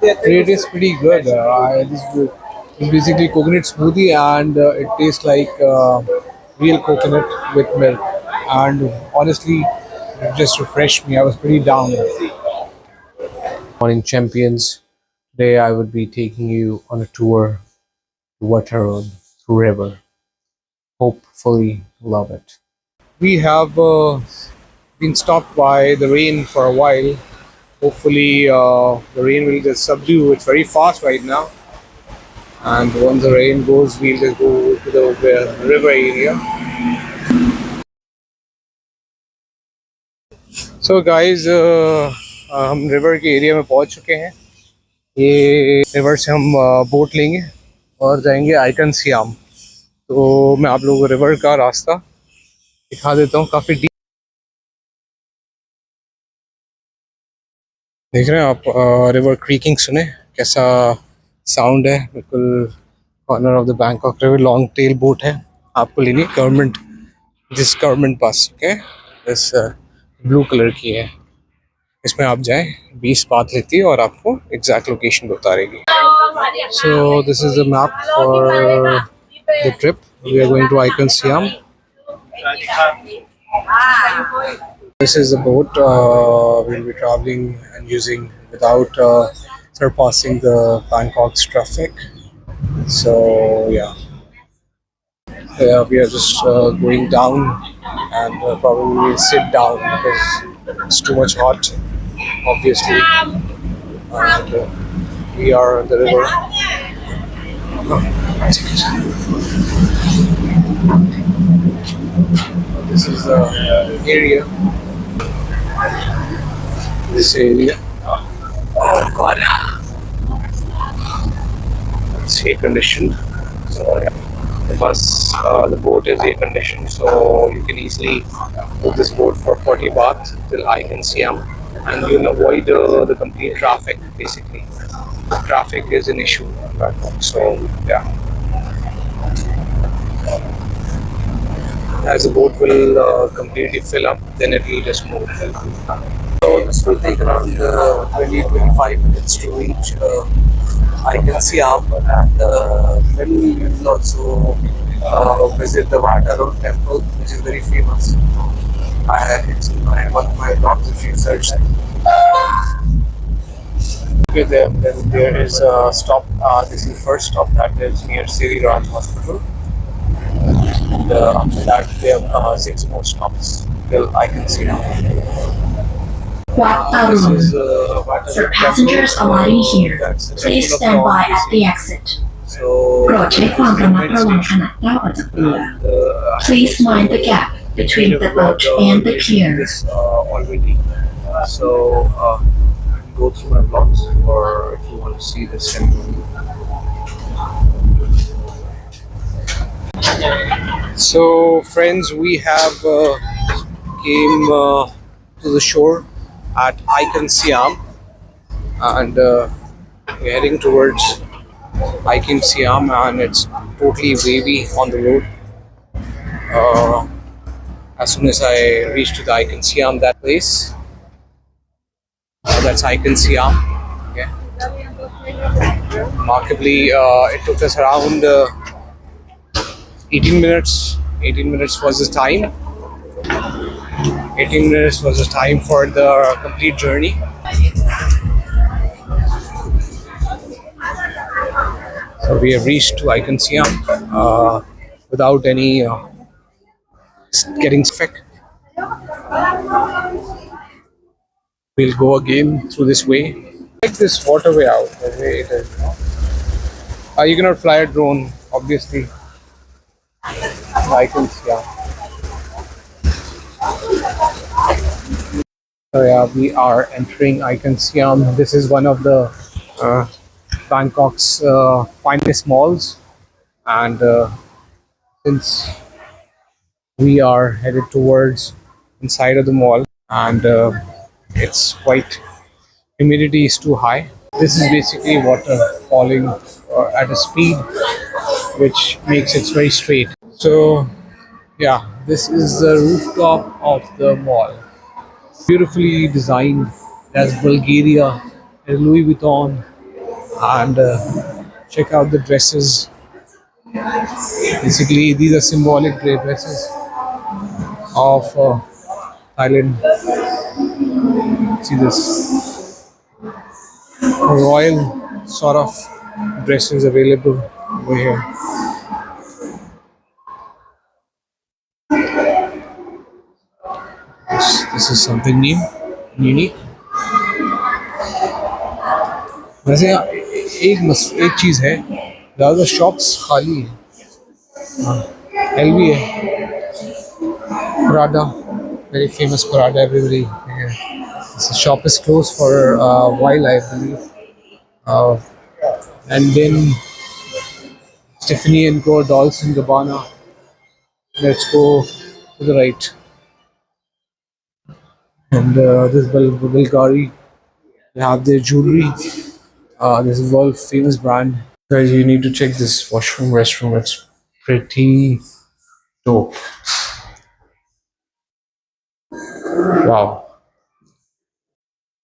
It is pretty good. It's basically coconut smoothie, and it tastes like real coconut with milk. And honestly, it just refreshed me. I was pretty down. Morning champions. Today I would be taking you on a tour to Water Road through river. Hopefully, love it. We have been stopped by the rain for a while. Hopefully, the rain will just subdue. It's very fast right now, and once the rain goes, we'll just go to the river area. So guys, हम river के area में पहुंच चुके हैं. ये river से हम boat लेंगे और जाएंगे आइकन सियाम. तो मैं आप लोगों को रिवर का रास्ता दिखा देता हूँ. काफ़ी डीप देख रहे हैं आप. रिवर क्रीकिंग सुने कैसा साउंड है. बिल्कुल corner of the Bangkok river. Long tail boat है. आपको लेनी है गवर्नमेंट, जिस गवर्नमेंट बस. ओके, इस ब्लू कलर की है. इसमें आप जाएं, 20 बात लेती है और आपको एग्जैक्ट लोकेशन पे उतारेगी. So this is the map for the trip. We are going to Icon Siam. This is the boat we'll be traveling and using without surpassing the Bangkok's traffic. So yeah, we are just going down, and probably we'll sit down because it's too much hot, obviously. And we are on the river. This is the area. This area. Oh God, it's air conditioned. So yeah, the boat is air conditioned, so you can easily book this boat for 40 baht till ICONSIAM, and you'll avoid the complete traffic. Basically, traffic is an issue. So yeah. As the boat will completely fill up, then it will just move. So this will take around 20-25 minutes to reach ICONSIAM, and then we will also visit the Water Road temple, which is very famous. It's in one of my blogs if you search it. Okay, there is a stop. This is the first stop, that is near Sri Raj Hospital. And after that, we have 6 more stops till ICONSIAM. This is for passengers arriving here, please stand by at the exit. So โปรดใช้ความระมัดระวังขณะก้าวออกจากเรือ Please mind the gap between the boat and the pier. Already. So go through my blogs, or if you want to see this temple. So friends, we have came to the shore at ICONSIAM, and we're heading towards ICONSIAM, and it's totally wavy on the road. As soon as I reached to the ICONSIAM, that place, that's ICONSIAM. Okay. Remarkably, it took us around 18 minutes. 18 minutes was the time. 18 minutes was the time for the complete journey. So we have reached to ICONSIAM without any getting sick. We'll go again through this way. Check this waterway out. The way it is. You cannot fly a drone, obviously. ICONSIAM. So yeah, we are entering ICONSIAM. This is one of the Bangkok's finest malls, and since we are headed towards inside of the mall, and it's quite, humidity is too high. This is basically water falling at a speed which makes it very straight. So yeah, this is the rooftop of the mall. Beautifully designed. It has Bulgaria Louis Vuitton, and check out the dresses. Basically, these are symbolic dresses of Thailand. See this royal sort of dresses available over here. This is something new, unique. वैसे यहाँ एक चीज़ है, ज़्यादा shops खाली है. LV है, Prada, very famous Prada. Everybody here. This shop is closed for a while, I believe. Uh, and then Tiffany and Co, Dolce and Gabbana. Let's go to the right. And this Bulgari, they have their jewelry. This is world famous brand. Guys, you need to check this washroom, restroom. It's pretty dope. Wow.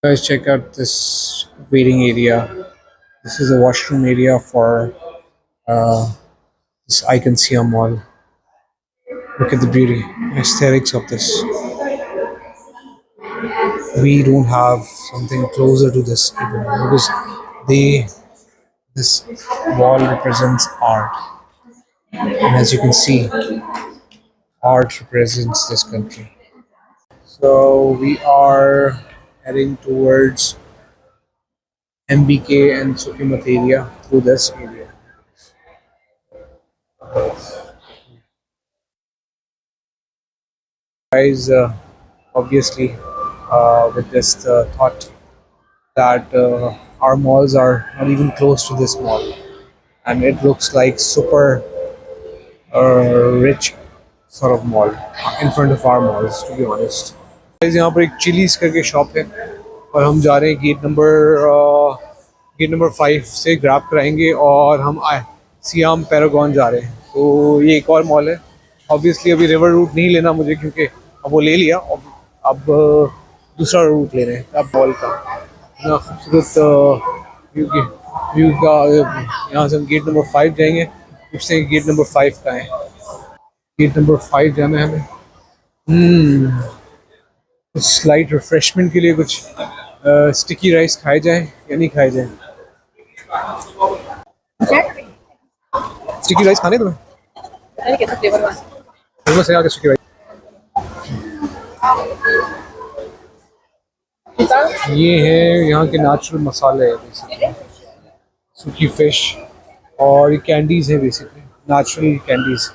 Guys, check out this waiting area. This is a washroom area for this ICONSIAM mall. Look at the beauty, aesthetics of this. We don't have something closer to this even because they this wall represents art, and as you can see, art represents this country. So we are heading towards MBK and Sukimat area through this area. Guys, obviously, with this thought that our malls are not even close to this mall, and it looks like super rich sort of mall in front of our malls, to be honest. Guys, यहाँ पर एक chillies करके shop है और हम जा रहे हैं गेट नंबर 5 से ग्रैब कराएंगे और हम सियाम पैरागॉन जा रहे हैं. तो ये एक और मॉल है. ऑब्वियसली अभी रिवर रूट नहीं लेना मुझे क्योंकि अब वो ले लिया. अब दूसरा रूट ले रहे हैं अब मॉल का. इतना खूबसूरत व्यू का. यहाँ से हम गेट नंबर 5 जाएंगे. पूछते हैं गेट नंबर 5 का है. गेट नंबर 5 जाना है हमें. कुछ स्लाइट रिफ्रेशमेंट के लिए कुछ स्टिकी राइस खाए जाए या नहीं खाए जाए. स्टिकी राइस खाने तुम्हें? कैसा फ्लेवर हुआ? फेमस है यहाँ का स्टिकी राइस. ये है यहाँ के नेचुरल मसाले है बेसिकली. सूखी फिश और ये कैंडीज है basically. Natural candies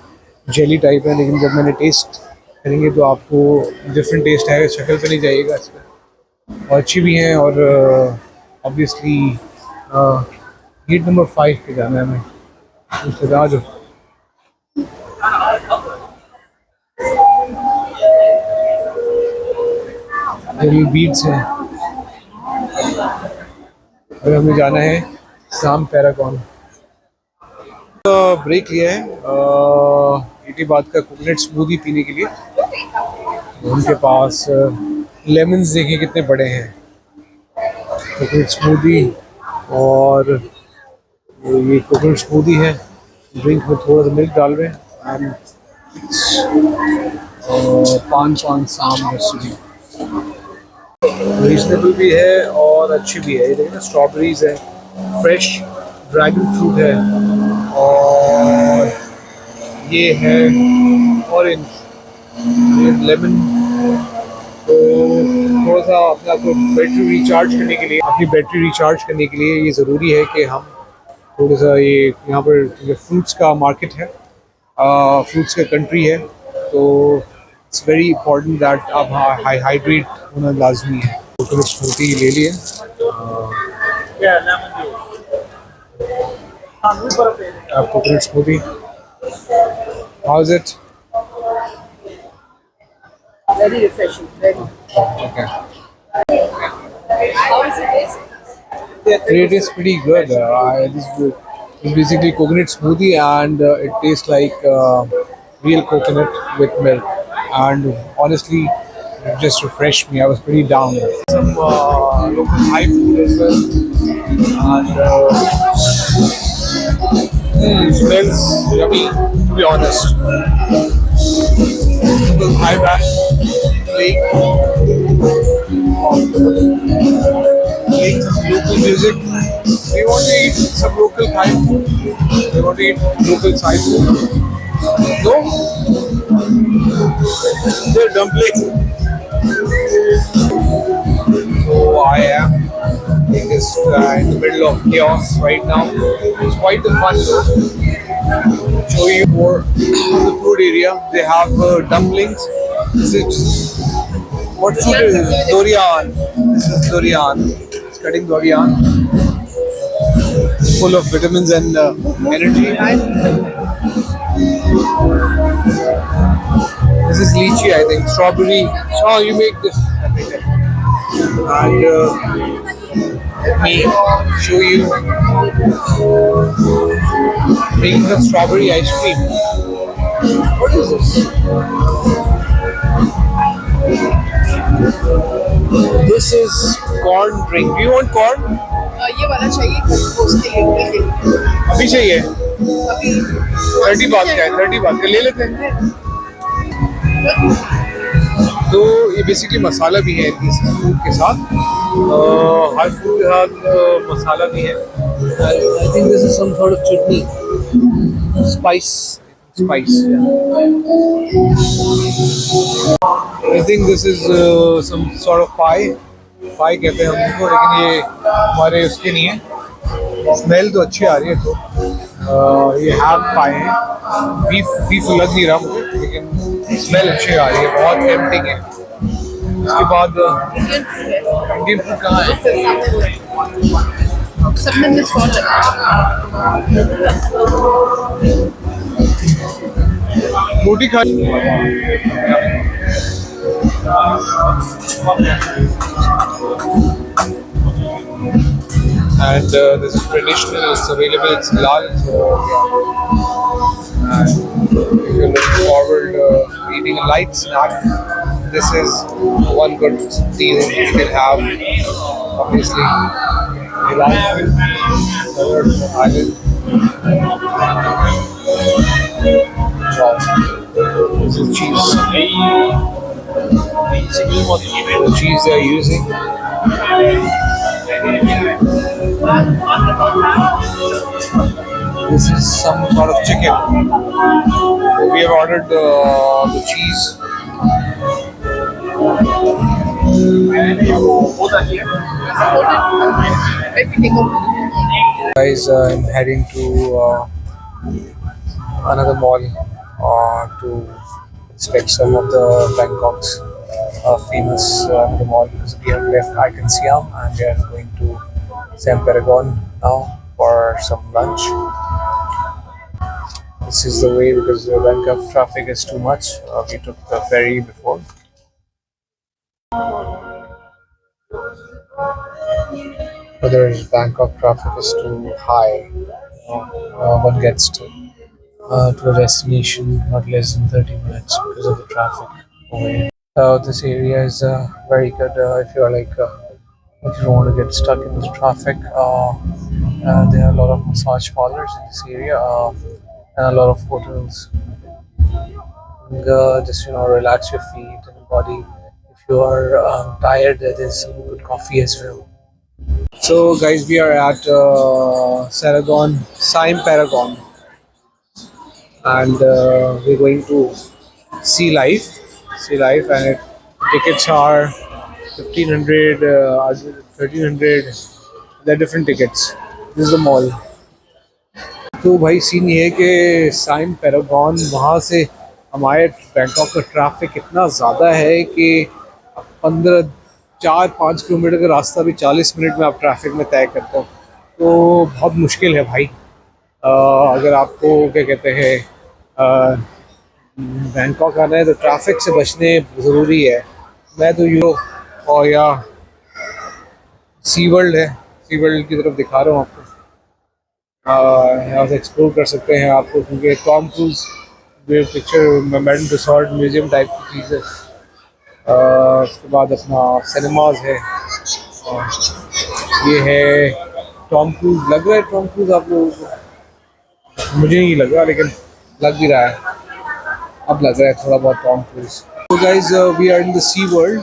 jelly type है, लेकिन जब मैंने टेस्ट करेंगे तो आपको डिफरेंट टेस्ट है. शक्ल पे नहीं जाइएगा इसमें. और अच्छी भी हैं. और ऑब्वियसली गेट नंबर 5 पे जाना है हमें. उसके आ जाओ. ये बीड्स हैं. अभी हमें जाना है शाम पैरागॉन. ब्रेक लिया है 80 बात का कोकोनट स्मूदी पीने के लिए. उनके पास लेमन्स देखिए कितने बड़े हैं. Coconut smoothie. और ये कोकोनट स्मूदी है. ड्रिंक में थोड़ा सा मिल्क डाल रहे हैं. एंड पान शाम रेसिपी रीजनेबल भी है और अच्छी भी है. ये देखिए ना, स्ट्रॉबेरीज है, फ्रेश ड्रैगन फ्रूट है, और ये है ऑरेंज, ये लेमन. तो थोड़ा सा अपने आपको बैटरी रिचार्ज करने के लिए ये ज़रूरी है कि हम थोड़ा सा ये यहाँ पर फ्रूट्स का मार्केट है, फ्रूट्स का कंट्री है. तो इट्स वेरी इंपॉर्टेंट दैट आप हाइड्रेट होना लाजमी है. कोकोनट स्मूदी ले लिए. Coconut smoothie, how is it? Very refreshing. Very. Okay. How is it? It is pretty good. This is basically coconut smoothie, and it tastes like real coconut with milk. And honestly, It just refreshed me. I was pretty down. Some local Thai food as well, and smells yummy. To be honest, local Thai band playing some local music. We want to eat some local Thai food. We want to eat local Thai food. No, they're dumpling. So I am in the middle of chaos right now. It's quite the fun though. Show you more of the food area. They have dumplings. This is what food is this? Durian. This is durian. It's cutting durian. Full of vitamins and energy. This is lychee, I think. Strawberry. Oh, you make this. And let me show you making some strawberry ice cream. What is this? This is corn drink. Do you want corn? ये वाला चाहिए उसके लिए अभी चाहिए अभी 30 बात का है 30 बात का ले लेते हैं तो ये बेसिकली मसाला भी है इस फूड के साथ हर फूड के साथ मसाला भी है I think this is some sort of chutney spice I think this is some sort of pie कहते हैं हमको लेकिन ये हमारे उसके नहीं है स्मेल तो अच्छी आ रही है तो ये हैम पाए हैं बीफ लग नहीं रहा मुझे लेकिन स्मेल अच्छी आ रही है बहुत टेम्पटिंग है उसके बाद इंडियन फूड कहाँ है सबने मिस कॉल रोटी खाई and this is traditional. It's available. It's halal. So and if you're looking forward eating a light snack, this is one good deal you can have. Obviously, halal salad from Ireland. Wow. This is cheese. The cheese they're using. This is some sort of chicken. We have ordered the cheese. Guys, I'm heading to another mall to inspect some of the Bangkok's famous mall. So we have left ICONSIAM and we are going to Siam Paragon now for some lunch. This is the way because the Bangkok traffic is too much. We took the ferry before. Whether Bangkok traffic is too high, one gets to a destination not less than 30 minutes because of the traffic over here. This area is very good if you're like if you don't want to get stuck in the traffic. There are a lot of massage parlors in this area and a lot of hotels. Just relax your feet and body. If you are tired, there's some good coffee as well. So guys, we are at Siam Paragon, and we're going to see life, and tickets are 1500, 1300. They're different tickets. This is the mall. तो भाई scene ये है कि Saim Paragon वहाँ से हमारे Bangkok का traffic इतना ज़्यादा है कि 4-5 किलोमीटर का रास्ता भी 40 मिनट में आप ट्रैफिक में तय करते हो तो बहुत मुश्किल है भाई। अगर आपको क्या कहते हैं बैंकॉक आना है तो ट्रैफिक से बचने ज़रूरी है। मैं तो और या सी वर्ल्ड की तरफ दिखा रहा हूँ आपको। यहाँ से एक्सप्लोर कर सकते हैं आपको क्योंकि Tom cruise picture madam resort museum type की चीज़ है। उसके बाद अपना सिनेमाज है। ये है टॉम क्रूज, लग रहा है टॉम क्रूज आप लोगों को? मुझे नहीं लग रहा, लेकिन लग भी रहा है, अब लग रहा है थोड़ा बहुत Tom cruise. So guys, we are in the Sea World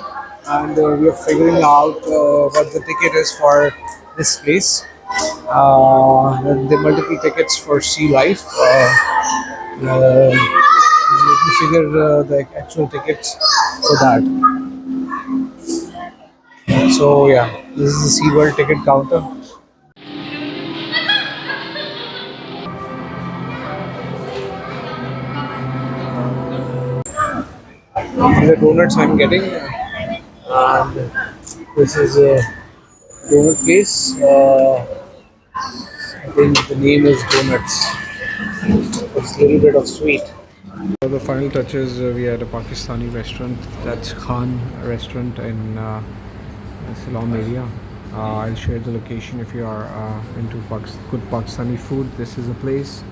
and we are figuring out what the ticket is for this place. The multiple tickets for sea life. Let me figure the actual tickets for that. So yeah, this is the Sea World ticket counter. These are donuts I'm getting, and this is a donut place. I think the name is Donuts. It's a little bit of sweet. So the final touches, we are at a Pakistani restaurant. That's Khan restaurant in Siam area. I'll share the location if you are into good Pakistani food. This is a place.